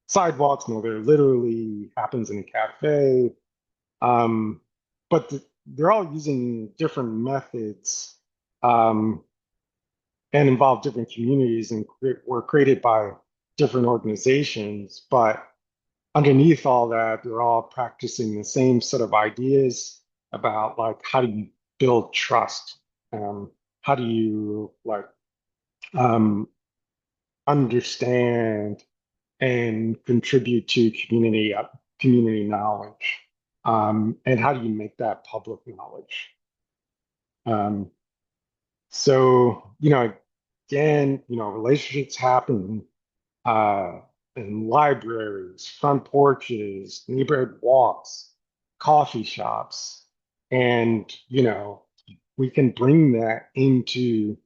sidewalks, another literally happens in a cafe. Um, but they're all using different methods um, and involve different communities and were created by different organizations. But underneath all that, they're all practicing the same set of ideas about like how do you build trust? How do you like um, understand and contribute to community knowledge? And how do you make that public knowledge? Um, so again, relationships happen uh, in libraries, front porches, neighborhood walks, coffee shops. And, we can bring that into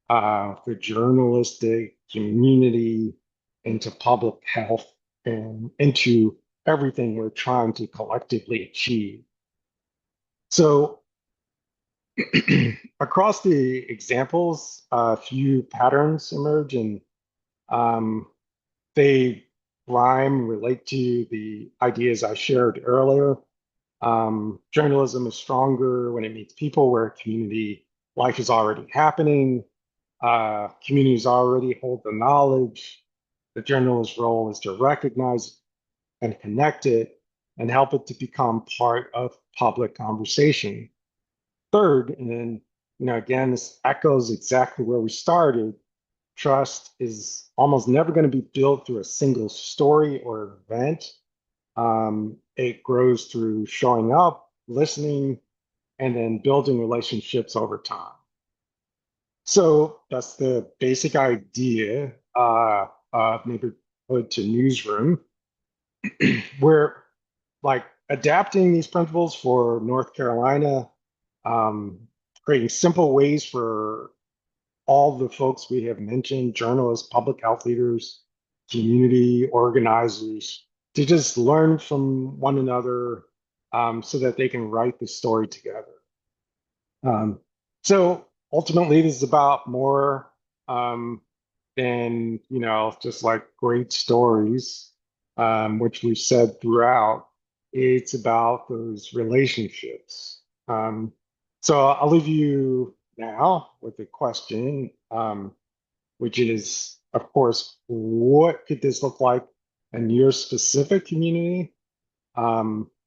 the journalistic community, into public health, and into everything we're trying to collectively achieve. So, across the examples, a few patterns emerge, and um, they relate to the ideas I shared earlier. Journalism is stronger when it meets people where community life is already happening. Communities already hold the knowledge. The journalist's role is to recognize and connect it and help it to become part of public conversation. Third, and again, this echoes exactly where we started. Trust is almost never going to be built through a single story or event. It grows through showing up, listening, and then building relationships over time. So that's the basic idea of neighborhood to newsroom. We're like adapting these principles for North Carolina, um, creating simple ways for all the folks we have mentioned, journalists, public health leaders, community organizers, to just learn from one another so that they can write the story together. Um, so ultimately, this is about more than, just like great stories, which we've said throughout. It's about those relationships. So I'll leave you now with a question, which is, of course, what could this look like in your specific community?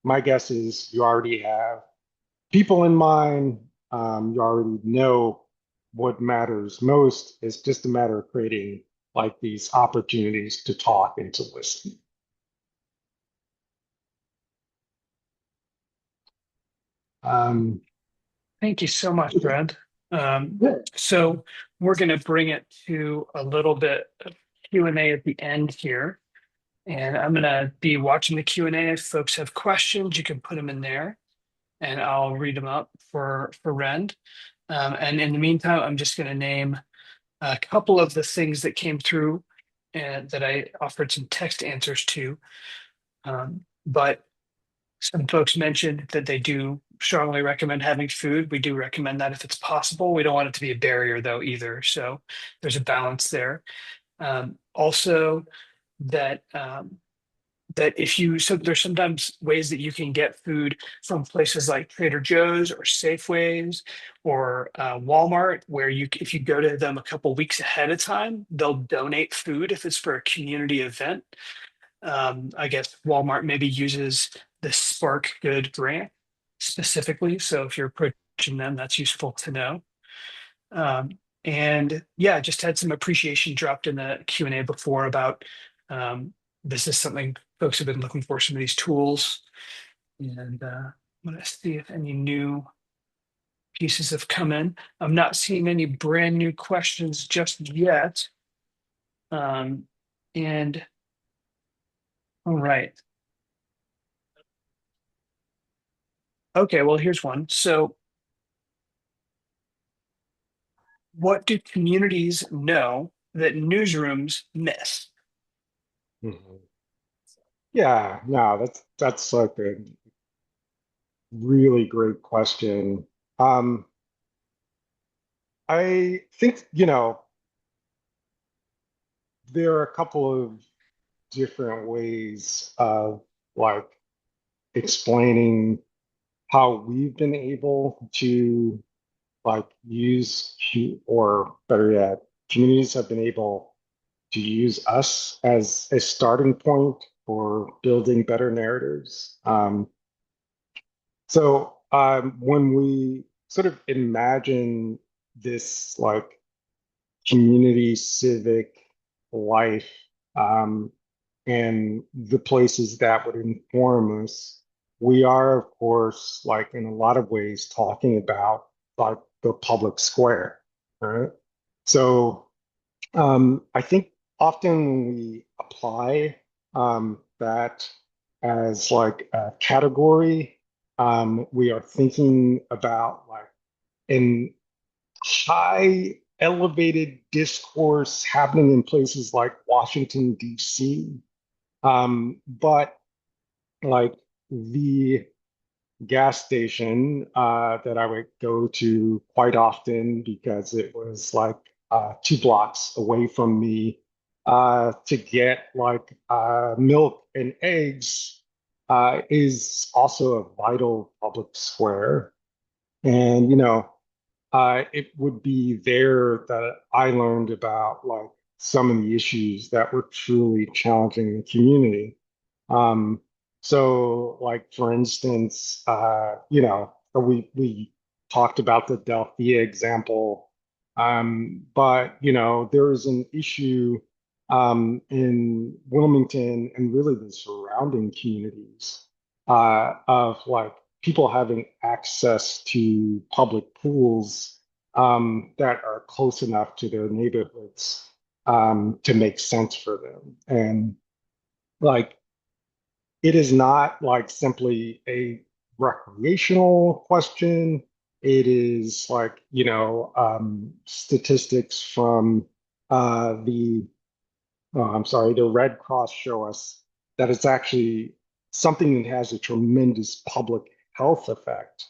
My guess is you already have people in mind. You already know what matters most. It's just a matter of creating like these opportunities to talk and to listen. Um, Thank you so much, Rend. yeah. So we're going to bring it to a little bit of Q&A at the end here. And I'm going to be watching the Q&A. If folks have questions, you can put them in there and I'll read them up for Rend. And in the meantime, I'm just going to name a couple of the things that came through and that I offered some text answers to. But some folks mentioned that they do strongly recommend having food. We do recommend that if it's possible. We don't want it to be a barrier though either. So there's a balance there. Also that if you so there's sometimes ways that you can get food from places like Trader Joe's or Safeways or Walmart, where you if you go to them a couple weeks ahead of time, they'll donate food if it's for a community event. I guess Walmart maybe uses the Spark Good grant specifically. So if you're approaching them, that's useful to know. And yeah, just had some appreciation dropped in the Q&A before about this is something folks have been looking for, some of these tools. And I'm going to see if any new pieces have come in. I'm not seeing any brand new questions just yet. And all right. Okay, well, here's one. So, what do communities know that newsrooms miss? Mhm. Yeah, no, that's like a really great question. Um, I think, there are a couple of different ways of like explaining how we've been able to like use or better yet, communities have been able to use us as a starting point for building better narratives. When we sort of imagine this like community civic life, um, and the places that would inform us, we are, of course, like in a lot of ways, talking about like the public square, right? So I think often when we apply that as like a category, We are thinking about like an high elevated discourse happening in places like Washington, D.C. But like the gas station that I would go to quite often because it was like 2 blocks away from me to get like milk and eggs is also a vital public square. And, it would be there that I learned about like some of the issues that were truly challenging the community. Um, so like for instance, we talked about the Delphia example, but there is an issue in Wilmington and really the surrounding communities of like people having access to public pools that are close enough to their neighborhoods to make sense for them. And like, it is not like simply a recreational question. It is like, statistics from the I'm sorry, the Red Cross show us that it's actually something that has a tremendous public health effect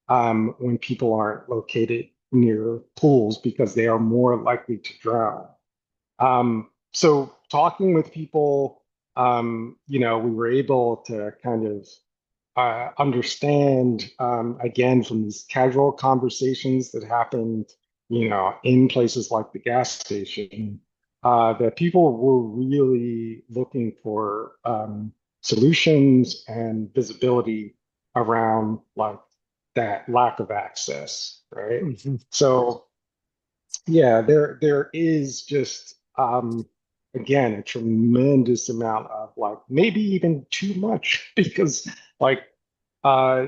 when people aren't located near pools because they are more likely to drown. So talking with people, we were able to kind of understand, again, from these casual conversations that happened, in places like the gas station, that people were really looking for solutions and visibility around like that lack of access, right? Mhm. So yeah, there is just again a tremendous amount of like maybe even too much because like uh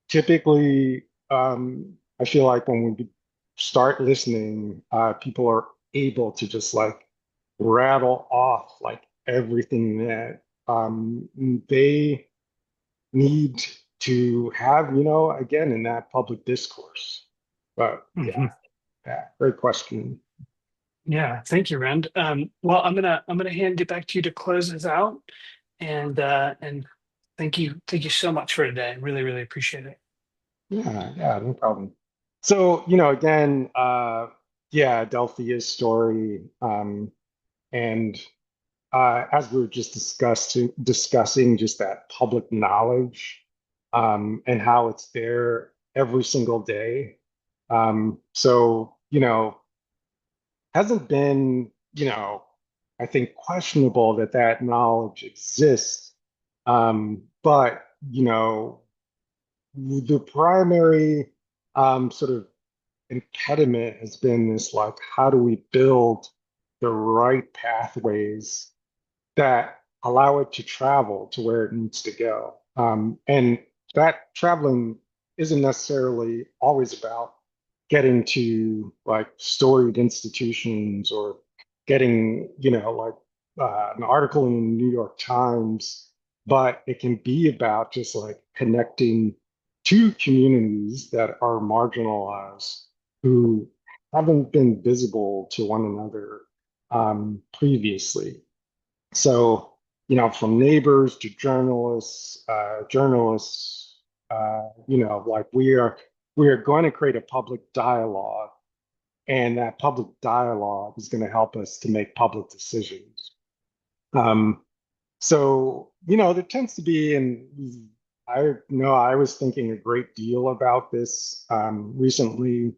typically I feel like when we start listening, people are able to just like rattle off like everything that they need to have, again in that public discourse. But yeah, Mhm. yeah, great question. Yeah, thank you, Rand. Well, I'm gonna hand it back to you to close this out, and thank you so much for today. Really, really appreciate it. Yeah, yeah, no problem. So, again, yeah, Delphia's story, and as we were just discussing just that public knowledge, and how it's there every single day. So, hasn't been, I think questionable that that knowledge exists. But, the primary sort of impediment has been this like, how do we build the right pathways that allow it to travel to where it needs to go? And that traveling isn't necessarily always about getting to like storied institutions or getting, like an article in the New York Times, but it can be about just like connecting to communities that are marginalized who haven't been visible to one another previously. So, from neighbors to journalists, like we are going to create a public dialogue, and that public dialogue is going to help us to make public decisions. Um, so, there tends to be, and I know I was thinking a great deal about this recently,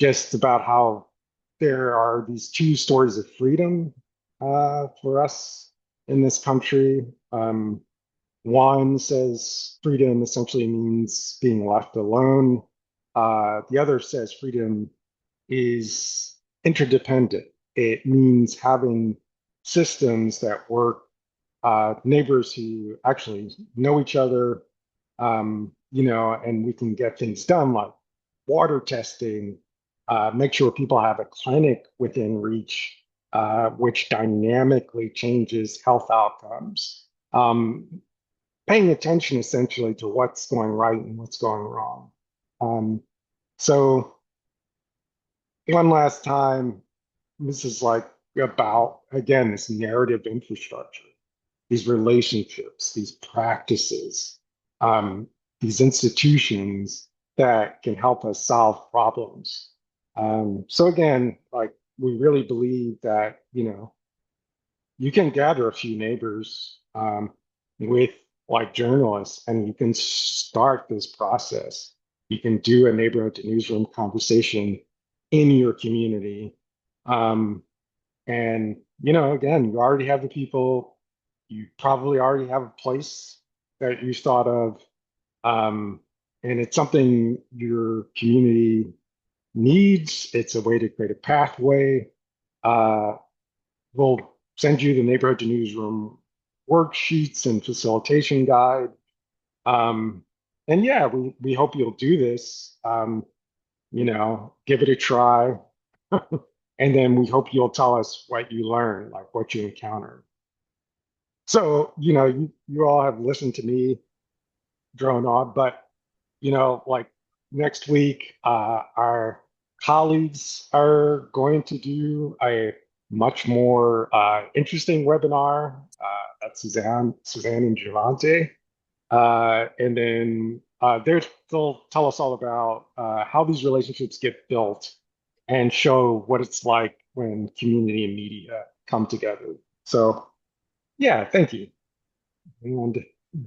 just about how there are these two stories of freedom for us in this country. One says freedom essentially means being left alone. The other says freedom is interdependent. It means having systems that work, neighbors who actually know each other, and we can get things done like water testing, make sure people have a clinic within reach, which dynamically changes health outcomes. paying attention essentially to what's going right and what's going wrong. Um, so one last time, this is like about, again, this narrative infrastructure, these relationships, these practices, um, these institutions that can help us solve problems. So again, like we really believe that, you can gather a few neighbors with like journalists and you can start this process. You can do a neighborhood to newsroom conversation in your community. Um, and, again, you already have the people, you probably already have a place that you thought of. Um, and it's something your community needs. It's a way to create a pathway. Uh, we'll send you the neighborhood to newsroom worksheets and facilitation guide. Um, and yeah, we hope you'll do this. Give it a try. And then we hope you'll tell us what you learned, like what you encountered. So, you all have listened to me drone on, but, like next week, our colleagues are going to do a much more interesting webinar. That's Suzanne and Javante. And then they'll tell us all about how these relationships get built and show what it's like when community and media come together. So, yeah, thank you. And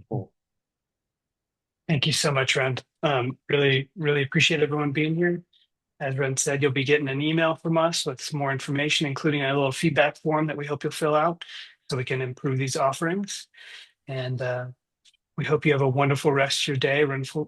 well, Thank you so much, Rend. Really, really appreciate everyone being here. As Rend said, you'll be getting an email from us with some more information, including a little feedback form that we hope you'll fill out so we can improve these offerings. And we hope you have a wonderful rest of your day, wonderful